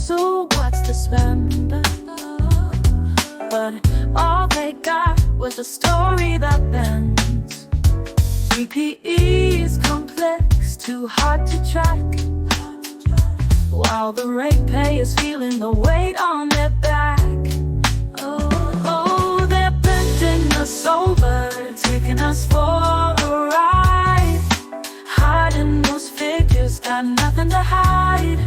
So what's the spend? But all they got was a story that bends. BPE is complex, too hard to track, while the ratepayers feeling the weight on their back. Oh, they're bending us over, taking us for a ride, hiding those figures, got nothing to hide.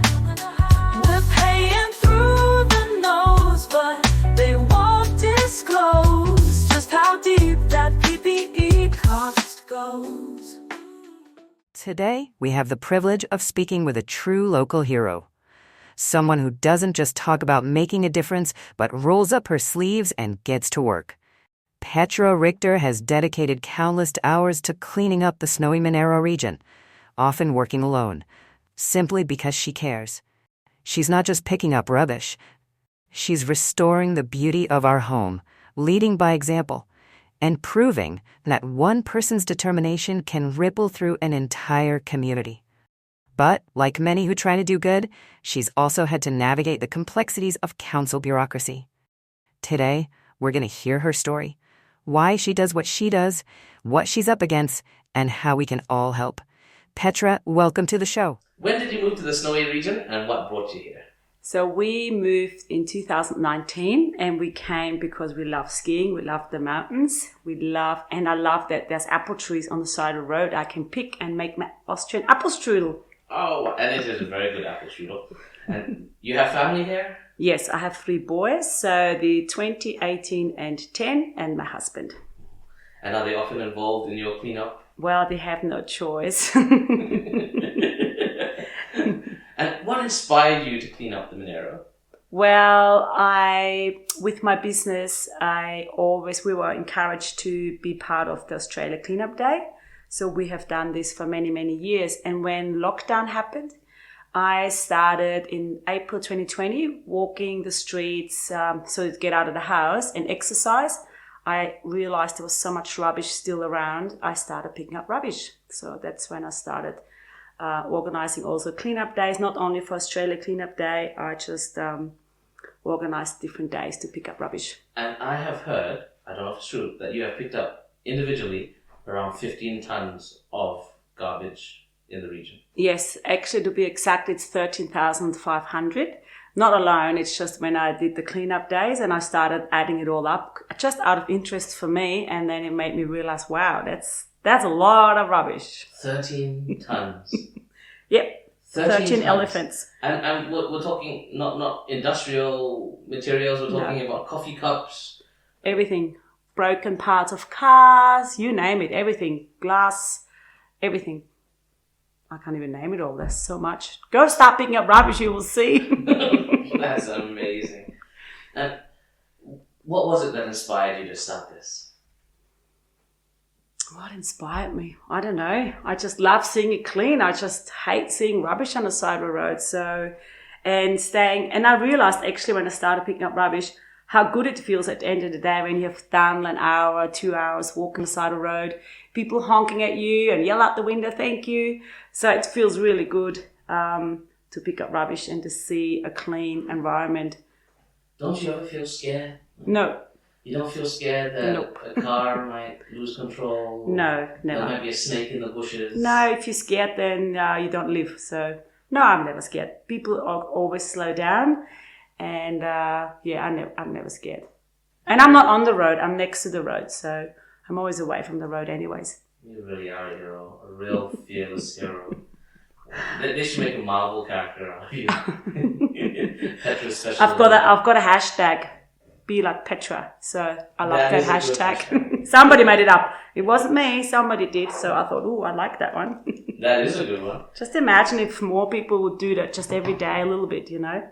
We're paying through the nose, but they won't disclose just how deep that PPE cost goes. Today, we have the privilege of speaking with a true local hero. Someone who doesn't just talk about making a difference, but rolls up her sleeves and gets to work. Petra Richter has dedicated countless hours to cleaning up the Snowy Monaro region, often working alone, simply because she cares. She's not just picking up rubbish. She's restoring the beauty of our home, leading by example, and proving that one person's determination can ripple through an entire community. But, like many who try to do good, she's also had to navigate the complexities of council bureaucracy. Today, we're going to hear her story, why she does what she does, what she's up against, and how we can all help. Petra, welcome to the show. When did you move to the Snowy region and what brought you here? So we moved in 2019 and we came because we love skiing, we love the mountains, and I love that there's apple trees on the side of the road I can pick and make my Austrian apple strudel. Oh, and it is a very good apple strudel. And you have family here? Yes, I have 3 boys, so the 20, 18 and 10 and my husband. And are they often involved in your cleanup? Well, they have no choice. And what inspired you to clean up the Monaro? Well, with my business, we were encouraged to be part of the Australia Cleanup Day. So we have done this for many, many years. And when lockdown happened, I started in April 2020, walking the streets, so to get out of the house and exercise. I realized there was so much rubbish still around. I started picking up rubbish. So that's when I started organizing also cleanup days, not only for Australia Cleanup Day. I just organized different days to pick up rubbish. And I have heard, I don't know if it's true, that you have picked up individually around 15 tons of garbage in the region. Yes, actually to be exact, it's 13,500. Not alone, it's just when I did the cleanup days and I started adding it all up, just out of interest for me, and then it made me realize, wow, that's a lot of rubbish. 13 tons. Yep, 13 tons. elephants. And we're talking not industrial materials, we're talking about coffee cups. Everything. Broken parts of cars, you name it, everything. Glass, everything. I can't even name it all, there's so much. Go start picking up rubbish, you will see. That's amazing. And what was it that inspired you to start this? What inspired me? I don't know. I just love seeing it clean. I just hate seeing rubbish on the side of the road. And I realized actually when I started picking up rubbish, how good it feels at the end of the day when you have done an hour, 2 hours walking the side of the road, people honking at you and yell out the window, thank you. So it feels really good to pick up rubbish and to see a clean environment. Don't you ever feel scared? No. You don't feel scared that Nope. a car might lose control? No, never. There might be a snake in the bushes? No, if you're scared, then you don't live. So, no, I'm never scared. People always slow down. And I'm never scared. And I'm not on the road, I'm next to the road. So I'm always away from the road anyways. You really are a hero, a real fearless hero. They should make a Marvel character out of you. Petra's special. I've got a hashtag, be like Petra. So I love that hashtag. Somebody made it up. It wasn't me, somebody did. So I thought, I like that one. That is a good one. Just imagine if more people would do that just every day a little bit, you know.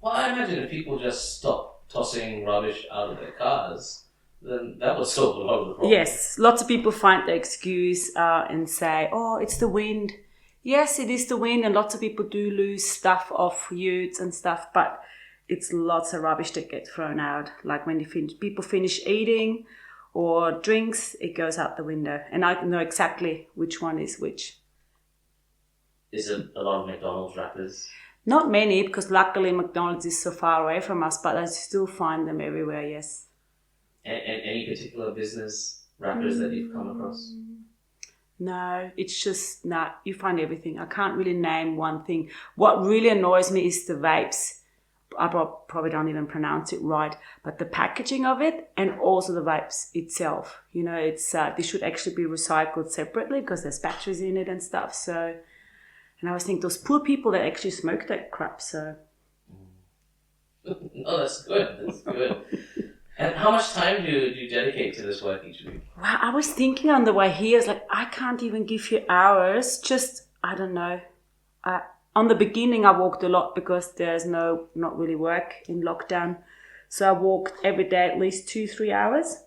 Well, I imagine if people just stopped tossing rubbish out of their cars, then that would solve a lot of the problem. Yes, lots of people find the excuse and say, it's the wind. Yes, it is the wind, and lots of people do lose stuff off utes and stuff, but it's lots of rubbish that gets thrown out. Like when people finish eating or drinks, it goes out the window. And I know exactly which one is which. Is it a lot of McDonald's wrappers? Not many, because luckily McDonald's is so far away from us, but I still find them everywhere, yes. And any particular business wrappers that you've come across? No, it's just, you find everything. I can't really name one thing. What really annoys me is the vapes. I probably don't even pronounce it right, but the packaging of it and also the vapes itself. You know, it's they should actually be recycled separately because there's batteries in it and stuff. So, and I always think those poor people that actually smoke that crap. So, Oh, that's good. That's good. And how much time do you dedicate to this work each week? wow, I was thinking on the way here, it's like I can't even give you hours. Just I don't know. On the beginning, I walked a lot because there's not really work in lockdown. So I walked every day at least 2-3 hours.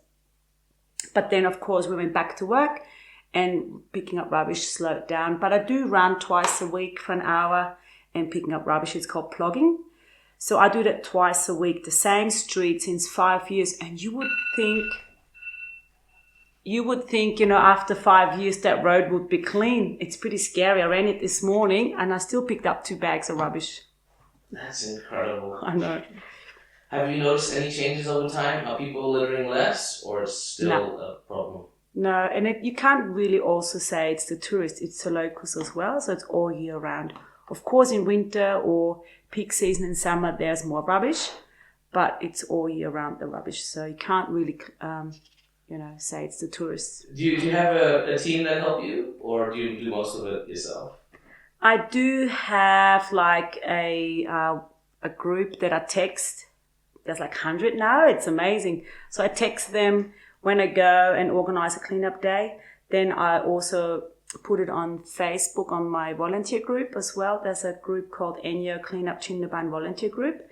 But then, of course, we went back to work and picking up rubbish slowed down. But I do run twice a week for an hour and picking up rubbish. It's called plogging. So I do that twice a week, the same street since 5 years. And you would think, you know, after 5 years that road would be clean. It's pretty scary. I ran it this morning and I still picked up 2 bags of rubbish. That's incredible. I know. Have you noticed any changes over time? Are people littering less or it's still a problem? No, and you can't really also say it's the tourists, it's the locals as well. So it's all year round. Of course, in winter or peak season in summer, there's more rubbish, but it's all year round, the rubbish. So you can't really... say it's the tourists. Do you have a team that help you, or do you do most of it yourself? I do have like a group that I text. There's like 100 now. It's amazing. So I text them when I go and organize a cleanup day. Then I also put it on Facebook on my volunteer group as well. There's a group called Enyo Cleanup Chinnaban Volunteer Group.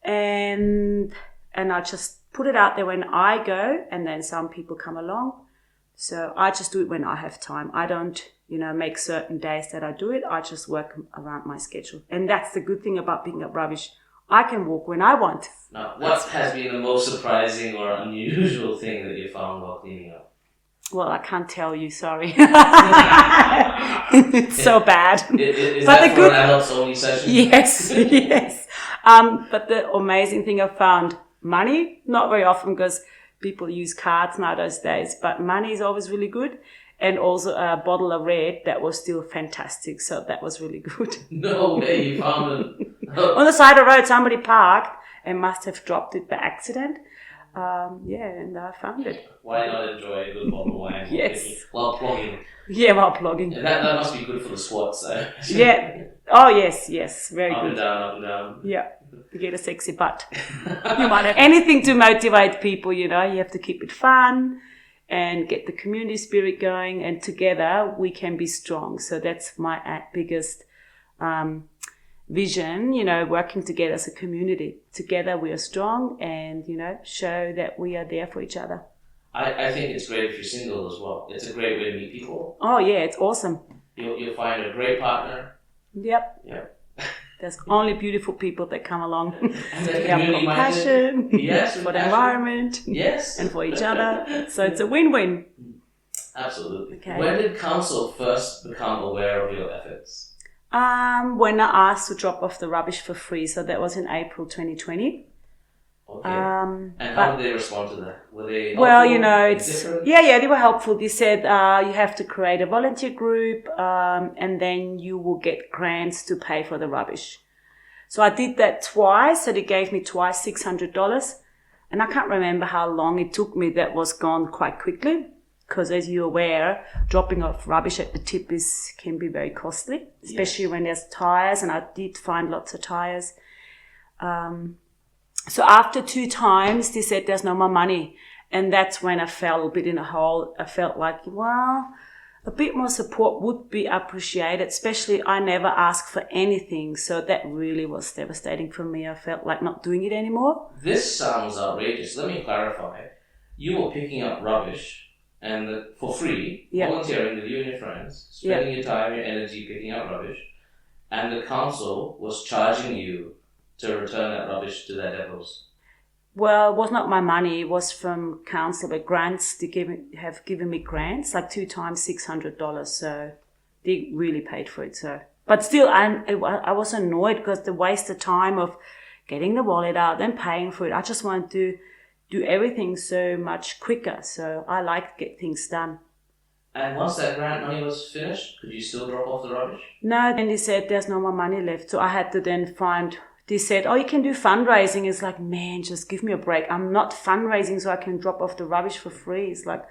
And I just put it out there when I go, and then some people come along. So I just do it when I have time. I don't, make certain days that I do it. I just work around my schedule. And that's the good thing about picking up rubbish. I can walk when I want. Now, what has been the most surprising or unusual thing that you found while cleaning up? Well, I can't tell you, sorry. It's so bad. Is that for an adults only session? Yes. But the amazing thing I found, money, not very often because people use cards nowadays, but money is always really good. And also a bottle of red that was still fantastic. So that was really good. No way, you found it. On the side of the road, somebody parked and must have dropped it by accident. And I found it. Why not enjoy a good bottle of wine? Yes. While plogging. Yeah, while plogging. And that must be good for the squats, though. Yeah. Oh, yes. Very up good. Up and down. Yeah. You get a sexy butt. You might have anything to motivate people, you have to keep it fun and get the community spirit going, and together we can be strong. So that's my biggest vision, working together as a community. Together we are strong and, show that we are there for each other. I think it's great if you're single as well. It's a great way to meet people. Oh, yeah, it's awesome. You'll find a great partner. Yep. Yeah. There's only beautiful people that come along. And they have compassion for the environment, yes, and for each other. So it's a win-win. Absolutely. Okay. When did council first become aware of your efforts? When I asked to drop off the rubbish for free, so that was in April 2020. Okay. And how did they respond to that? Were they helpful? Well, they were helpful. They said you have to create a volunteer group, and then you will get grants to pay for the rubbish. So I did that twice. So they gave me twice $600, and I can't remember how long it took me. That was gone quite quickly, because as you're aware, dropping off rubbish at the tip can be very costly, especially when there's tires, and I did find lots of tires. So after 2 times, they said there's no more money. And that's when I fell a bit in a hole. I felt like, well, a bit more support would be appreciated, especially I never asked for anything. So that really was devastating for me. I felt like not doing it anymore. This sounds outrageous. Let me clarify. You were picking up rubbish and for free, volunteering with you and your friends, spending your time, your energy picking up rubbish, and the council was charging you to return that rubbish to their depots? Well, it was not my money. It was from council, but grants. They have given me grants, like 2 times $600. So they really paid for it. So But still, I was annoyed because the waste of time of getting the wallet out, then paying for it. I just wanted to do everything so much quicker. So I like to get things done. And once that grant money was finished, could you still drop off the rubbish? No, then they said there's no more money left. So I had to then they said, oh, you can do fundraising. It's like, man, just give me a break. I'm not fundraising so I can drop off the rubbish for free. It's like,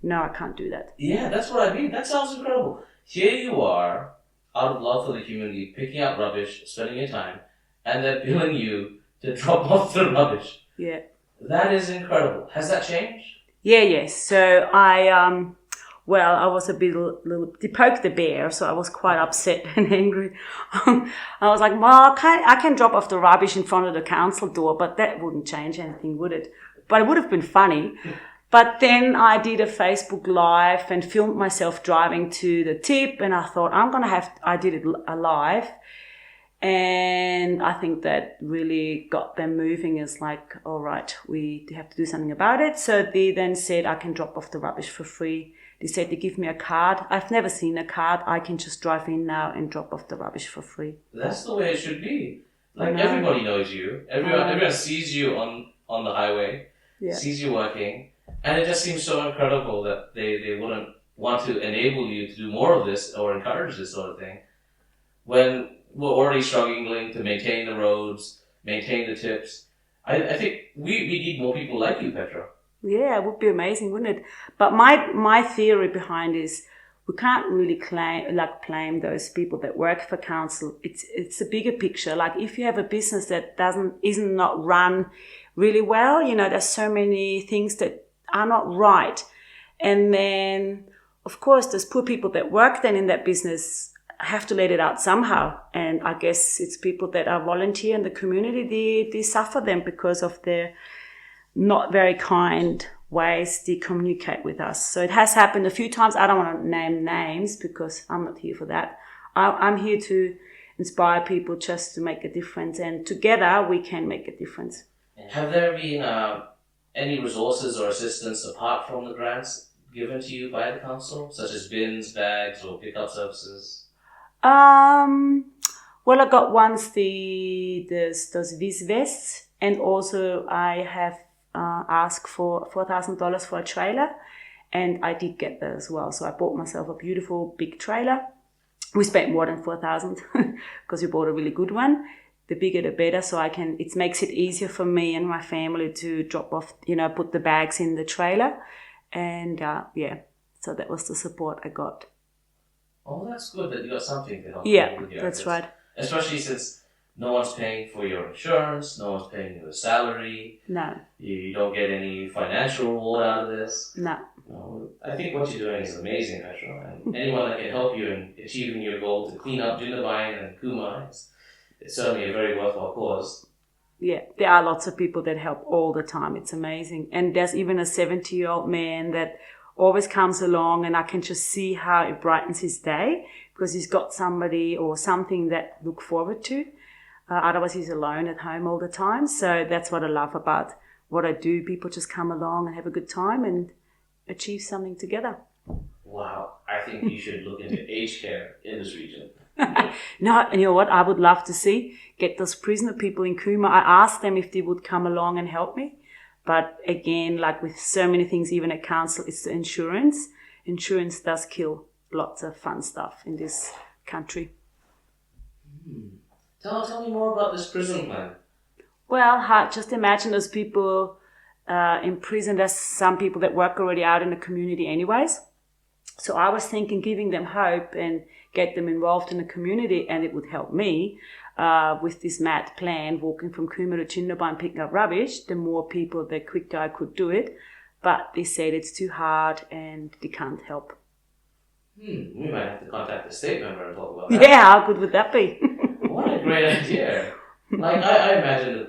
no, I can't do that. Yeah, that's what I mean. That sounds incredible. Here you are, out of love for the community, picking up rubbish, spending your time, and they're billing you to drop off the rubbish. Yeah. That is incredible. Has that changed? Yes. So I was a little to poke the bear, so I was quite upset and angry. I was like, well, I can drop off the rubbish in front of the council door, but that wouldn't change anything, would it? But it would have been funny. But then I did a Facebook Live and filmed myself driving to the tip, and I thought I did it live. And I think that really got them moving. It's like, all right, we have to do something about it. So they then said I can drop off the rubbish for free. They said they give me a card. I've never seen a card. I can just drive in now and drop off the rubbish for free. That's the way it should be. Like, everybody knows you. Everyone sees you on the highway, sees you working. And it just seems so incredible that they wouldn't want to enable you to do more of this or encourage this sort of thing when we're already struggling to maintain the roads, maintain the tips. I think we need more people like you, Petra. Yeah, it would be amazing, wouldn't it? But my theory behind is we can't really blame those people that work for council. It's a bigger picture. Like if you have a business that isn't not run really well, there's so many things that are not right. And then, of course, those poor people that work then in that business have to let it out somehow. And I guess it's people that are volunteer in the community, they suffer them because of their not very kind ways they communicate with us. So it has happened a few times. I don't want to name names because I'm not here for that. I'm here to inspire people just to make a difference. And together we can make a difference. Have there been any resources or assistance apart from the grants given to you by the council, such as bins, bags, or pickup services? Well, I got once those Viz vests, and also I have asked for $4,000 for a trailer, and I did get that as well. So I bought myself a beautiful big trailer. We spent more than $4,000 because we bought a really good one. The bigger the better, so it makes it easier for me and my family to drop off, put the bags in the trailer. And so that was the support I got. Oh, that's good that you got something to help. Yeah, that's right. Especially since no one's paying for your insurance, no one's paying your salary. No. You don't get any financial reward out of this. No. I think what you're doing is amazing, Petra. And anyone that can help you in achieving your goal to clean up Jindabyne and Cooma, it's certainly a very worthwhile cause. Yeah, there are lots of people that help all the time. It's amazing. And there's even a 70-year-old man that always comes along, and I can just see how it brightens his day because he's got somebody or something that look forward to. Otherwise, he's alone at home all the time. So that's what I love about what I do. People just come along and have a good time and achieve something together. Wow. I think you should look into aged care in this region. No, and you know what I would love to get those prisoner people in Cooma. I asked them if they would come along and help me. But again, like with so many things, even at council, it's the insurance. Insurance does kill lots of fun stuff in this country. Tell me more about this prison plan. Well, just imagine those people in prison. There's some people that work already out in the community anyways. So I was thinking giving them hope and get them involved in the community, and it would help me with this mad plan, walking from Cooma to Jindabyne, picking up rubbish. The more people, the quicker I could do it. But they said it's too hard and they can't help. We might have to contact the state member and talk about that. Yeah, how good would that be? What a great idea. Like, I imagine the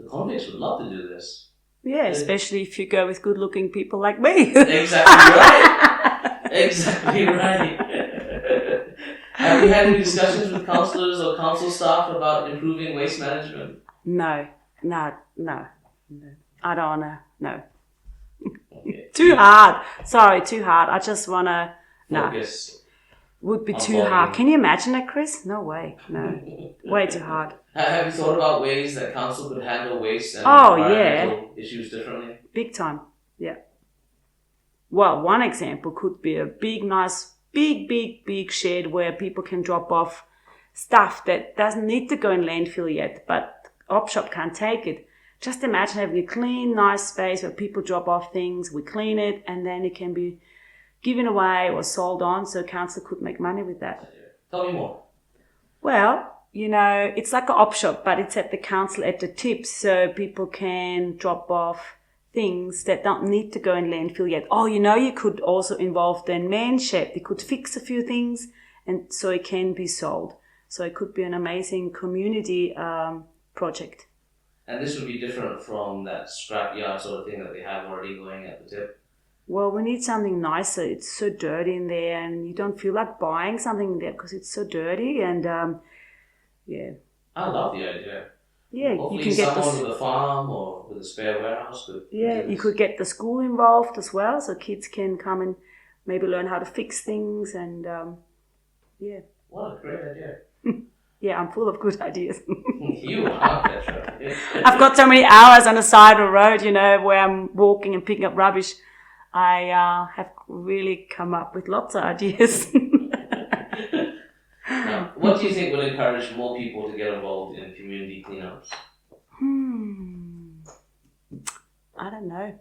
convicts would love to do this. Yeah, especially if you go with good-looking people like me. Exactly right. Exactly right. Have you had any discussions with councillors or council staff about improving waste management? No. I don't want to, no. Okay. Too hard. Sorry, too hard. I just want to, no. Focus. Would be on too hard. volume. Can you imagine that, Chris? No way. No. Way too hard. Have you thought about ways that council could handle waste and Oh, environmental issues differently? Big time. Yeah. Well, one example could be a big, nice, big shed where people can drop off stuff that doesn't need to go in landfill yet, but op shop can't take it. Just imagine having a clean, nice space where people drop off things, we clean it, and then it can be given away or sold on, so council could make money with that. Tell me more. Well, it's like an op shop, but it's at the council at the tip, so people can drop off things that don't need to go in landfill yet. Oh, you could also involve the man shed. They could fix a few things, and so it can be sold. So it could be an amazing community project. And this would be different from that scrapyard sort of thing that they have already going at the tip. Well, we need something nicer. It's so dirty in there, and you don't feel like buying something there because it's so dirty. And yeah. I love the idea. Yeah, hopefully you can get someone with a farm or with a spare warehouse could. Yeah, you could get the school involved as well, so kids can come and maybe learn how to fix things. And yeah. What a great idea. Yeah, I'm full of good ideas. You are, Petra. I've got so many hours on the side of the road, where I'm walking and picking up rubbish. I have really come up with lots of ideas. Now, what do you think would encourage more people to get involved in community cleanups? I don't know.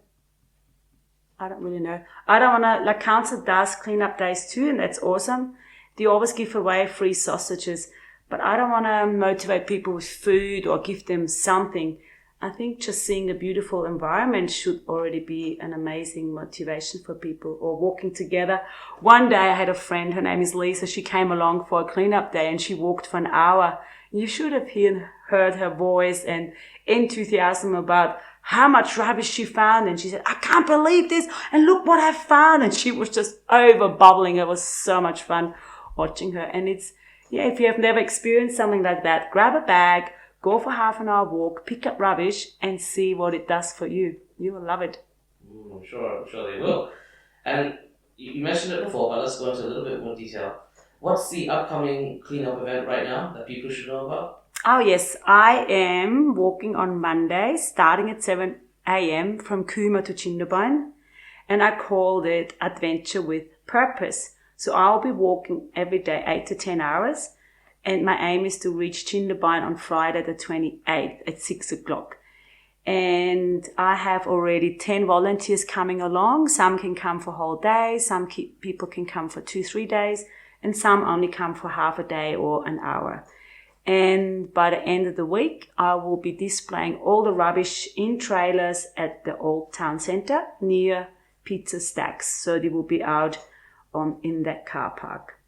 I don't really know. I don't want to, council does cleanup days too, and that's awesome. They always give away free sausages, but I don't want to motivate people with food or give them something. I think just seeing the beautiful environment should already be an amazing motivation for people, or walking together. One day I had a friend, her name is Lisa, she came along for a cleanup day and she walked for an hour. You should have heard her voice and enthusiasm about how much rubbish she found. And she said, I can't believe this, and look what I found. And she was just over bubbling. It was so much fun watching her. And if you have never experienced something like that, grab a bag, go for half an hour walk, pick up rubbish, and see what it does for you. You will love it. I'm sure they will. And you mentioned it before, but let's go into a little bit more detail. What's the upcoming cleanup event right now that people should know about? Oh yes, I am walking on Monday, starting at 7 a.m. from Kuma to Chindabain, and I called it Adventure with Purpose. So I'll be walking every day 8 to 10 hours. And my aim is to reach Chindabain on Friday the 28th at 6 o'clock. And I have already 10 volunteers coming along. Some can come for whole days, some people can come for 2-3 days, and some only come for half a day or an hour. And by the end of the week, I will be displaying all the rubbish in trailers at the Old Town Centre near Pizza Stacks. So they will be out in that car park.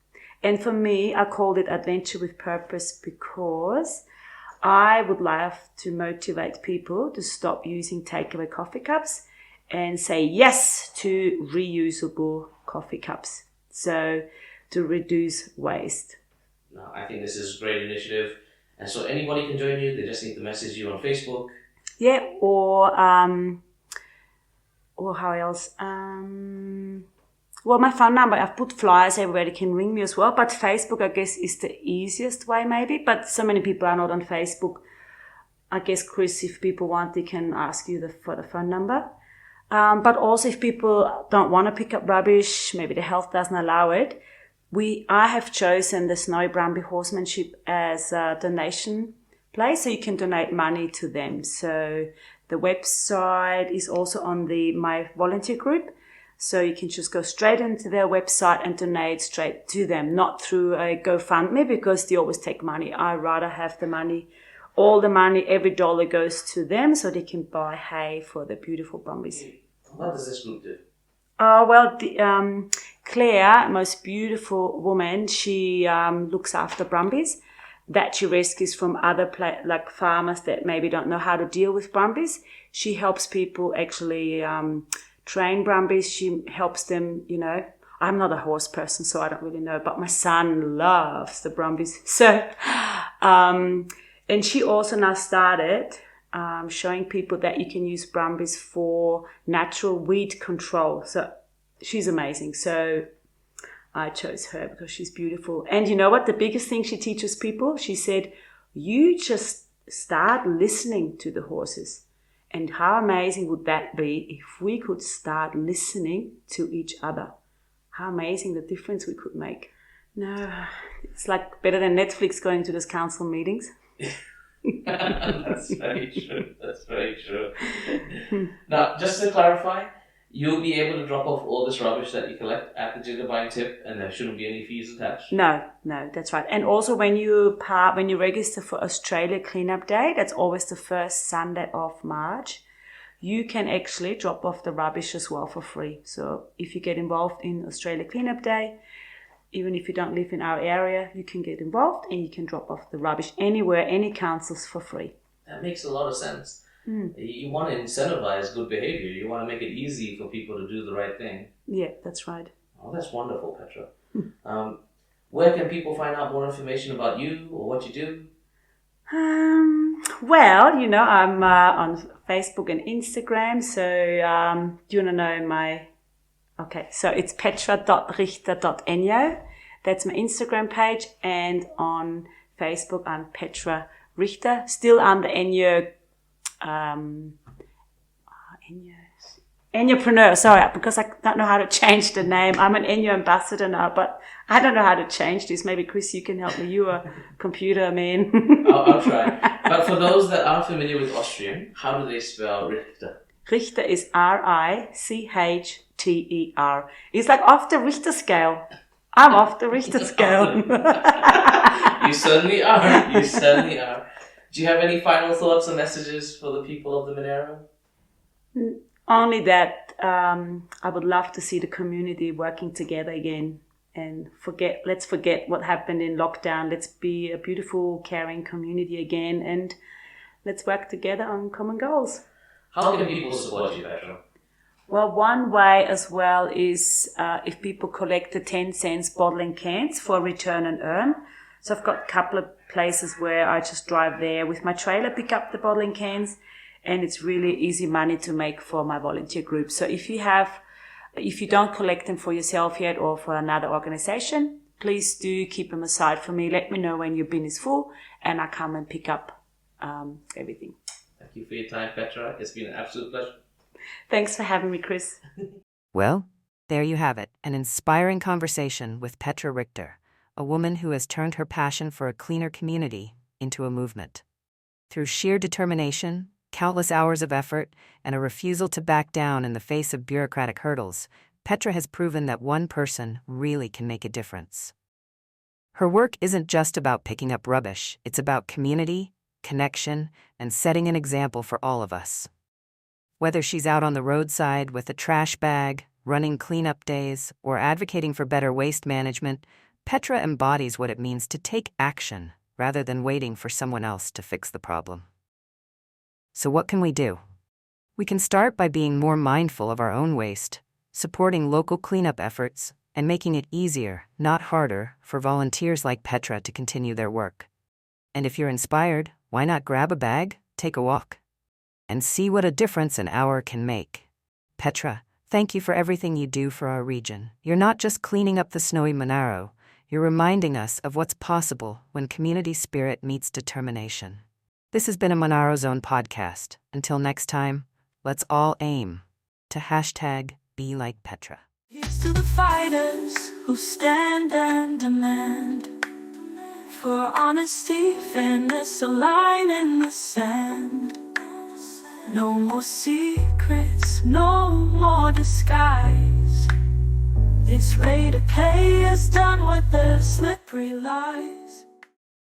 And for me, I called it Adventure with Purpose because I would love to motivate people to stop using takeaway coffee cups and say yes to reusable coffee cups. So to reduce waste. No, I think this is a great initiative. And so anybody can join you. They just need to message you on Facebook. Yeah, or how else? Well, my phone number, I've put flyers everywhere. They can ring me as well. But Facebook, I guess, is the easiest way maybe. But so many people are not on Facebook. I guess, Chris, if people want, they can ask you for the phone number. But also if people don't want to pick up rubbish, maybe the health doesn't allow it, I have chosen the Snowy Brumby Horsemanship as a donation place, so you can donate money to them. So the website is also on my volunteer group. So you can just go straight into their website and donate straight to them, not through a GoFundMe because they always take money. I rather have the money, all the money, every dollar goes to them so they can buy hay for the beautiful Brumbies. What does this group do? Well, Claire, most beautiful woman, she looks after Brumbies that she rescues from other farmers that maybe don't know how to deal with Brumbies. She helps people actually train Brumbies. She helps them, I'm not a horse person, so I don't really know, but my son loves the Brumbies. So, and she also now started showing people that you can use Brumbies for natural weed control. So she's amazing. So I chose her because she's beautiful. And you know what? The biggest thing she teaches people, she said, you just start listening to the horses. And how amazing would that be if we could start listening to each other? How amazing the difference we could make. No, it's like better than Netflix going to those council meetings. That's very true. That's very true. Now, just to clarify, you'll be able to drop off all this rubbish that you collect at the Jiggabine tip, and there shouldn't be any fees attached? No, that's right. And also when you register for Australia Cleanup Day, that's always the first Sunday of March, you can actually drop off the rubbish as well for free. So if you get involved in Australia Cleanup Day, even if you don't live in our area, you can get involved and you can drop off the rubbish anywhere, any councils for free. That makes a lot of sense. You want to incentivize good behavior. You want to make it easy for people to do the right thing. Yeah, that's right. Oh, that's wonderful, Petra. Where can people find out more information about you or what you do? Well, you know, I'm on Facebook and Instagram. So do you want to know my... Okay, so it's petra.richter.enyo. That's my Instagram page. And on Facebook, I'm Petra Richter. Still under Enyo... Enyopreneur, sorry, because I don't know how to change the name. I'm an Enyo ambassador now, but I don't know how to change this. Maybe Chris, you can help me. You're a computer man. I'll try. But for those that aren't familiar with Austrian, how do they spell Richter? Richter is Richter. It's like off the Richter scale. I'm off the Richter scale. You certainly are. You certainly are. Do you have any final thoughts or messages for the people of the Monaro? Only that I would love to see the community working together again and let's forget what happened in lockdown. Let's be a beautiful, caring community again and let's work together on common goals. How can people support you, Petra? Well, one way as well is if people collect the 10 cents bottling cans for return and earn. So I've got a couple of places where I just drive there with my trailer, pick up the bottling cans, and it's really easy money to make for my volunteer group. So if you don't collect them for yourself yet or for another organization, please do keep them aside for me. Let me know when your bin is full and I come and pick up everything. Thank you for your time, Petra. It's been an absolute pleasure. Thanks for having me, Chris. Well, there you have it, an inspiring conversation with Petra Richter, a woman who has turned her passion for a cleaner community into a movement. Through sheer determination, countless hours of effort, and a refusal to back down in the face of bureaucratic hurdles, Petra has proven that one person really can make a difference. Her work isn't just about picking up rubbish, it's about community, connection, and setting an example for all of us. Whether she's out on the roadside with a trash bag, running cleanup days, or advocating for better waste management, Petra embodies what it means to take action rather than waiting for someone else to fix the problem. So what can we do? We can start by being more mindful of our own waste, supporting local cleanup efforts, and making it easier, not harder, for volunteers like Petra to continue their work. And if you're inspired, why not grab a bag, take a walk, and see what a difference an hour can make? Petra, thank you for everything you do for our region. You're not just cleaning up the Snowy Monaro, you're reminding us of what's possible when community spirit meets determination. This has been a Monaro Zone podcast. Until next time, let's all aim to #be like Petra. Here's to the fighters who stand and demand for honesty, fairness, a line in the sand. No more secrets, no more disguise. This rate of pay is done with the slippery lies.